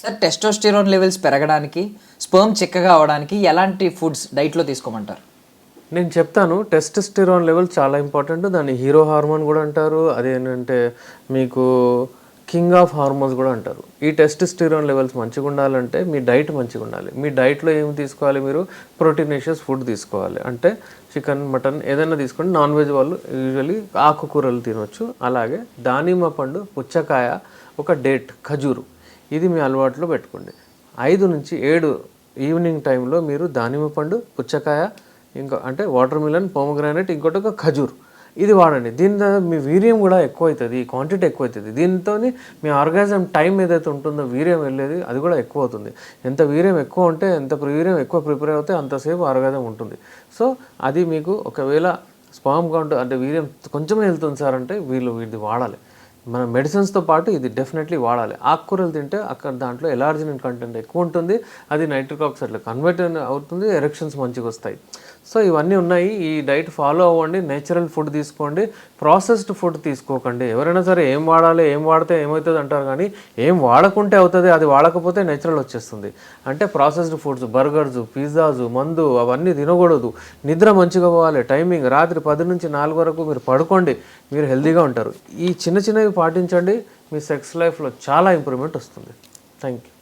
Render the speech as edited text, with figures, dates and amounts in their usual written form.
Sir testosterone levels పెరగడానికి, sperm చిక్కగా అవడానికి ఎలాంటి ఫుడ్స్ డైట్లో తీసుకోమంటారు? నేను చెప్తాను. టెస్టోస్టెరాన్ లెవెల్ చాలా ఇంపార్టెంట్. దాన్ని హీరో హార్మోన్ కూడా అంటారు. అదేంటంటే మీకు కింగ్ ఆఫ్ హార్మోన్స్ కూడా అంటారు. ఈ టెస్టోస్టెరాన్ లెవెల్స్ మంచిగా ఉండాలంటే మీ డైట్ మంచిగా ఉండాలి. మీ డైట్లో ఏమి తీసుకోవాలి? మీరు ప్రోటీనేషియస్ ఫుడ్ తీసుకోవాలి. అంటే చికెన్, మటన్ ఏదైనా తీసుకోండి. నాన్ వెజ్ వాళ్ళు యూజువల్లీ ఆకుకూరలు తినొచ్చు. అలాగే దానిమ్మ పండు, పుచ్చకాయ, ఒక డేట్, ఖజూరు, ఇది మీ అలవాట్లో పెట్టుకోండి. 5 నుంచి 7 ఈవినింగ్ టైంలో మీరు దానిమ్మ పండు, పుచ్చకాయ, ఇంకా అంటే వాటర్ మిలన్, పోమోగ్రానైట్, ఇంకోటి ఒక ఖజూర్, ఇది వాడండి. దీని ద్వారా మీ వీర్యం కూడా ఎక్కువ అవుతుంది, క్వాంటిటీ ఎక్కువ అవుతుంది. దీంతో మీ ఆర్గాజం టైం ఏదైతే ఉంటుందో వీర్యం వెళ్ళేది అది కూడా ఎక్కువ అవుతుంది. ఎంత వీర్యం ఎక్కువ ఉంటే, ఎంత వీర్యం ఎక్కువ ప్రిపేర్ అవుతే అంతసేపు ఆర్గాజం ఉంటుంది. సో అది మీకు ఒకవేళ స్పామ్ కౌంట్ అంటే వీర్యం కొంచెమే వెళ్తుంది సార్ అంటే వీళ్ళు వాడాలి. మన మెడిసిన్స్తో పాటు ఇది డెఫినెట్లీ వాడాలి. ఆకుకూరలు తింటే అక్కడ దాంట్లో ఎలార్జినిన్ కంటెంట్ ఎక్కువ ఉంటుంది. అది నైట్రిక్ ఆక్సైడ్లో కన్వర్ట్ అవుతుంది. ఎరెక్షన్స్ మంచిగా వస్తాయి. సో ఇవన్నీ ఉన్నాయి. ఈ డైట్ ఫాలో అవ్వండి. నేచురల్ ఫుడ్ తీసుకోండి. ప్రాసెస్డ్ ఫుడ్ తీసుకోకండి. ఎవరైనా సరే ఏం వాడాలి, ఏం వాడితే ఏమవుతుంది అంటారు, కానీ ఏం వాడకుంటే అవుతుంది, అది వాడకపోతే నేచురల్ వచ్చేస్తుంది. అంటే ప్రాసెస్డ్ ఫుడ్స్, బర్గర్స్, పిజ్జాస్, మందు అవన్నీ తినకూడదు. నిద్ర మంచిగా పోవాలి. టైమింగ్ రాత్రి 10 నుంచి 4 వరకు మీరు పడుకోండి. మీరు హెల్తీగా ఉంటారు. ఈ చిన్నవి పాటించండి. మీ సెక్స్ లైఫ్లో చాలా ఇంప్రూవ్మెంట్ వస్తుంది. Thank you.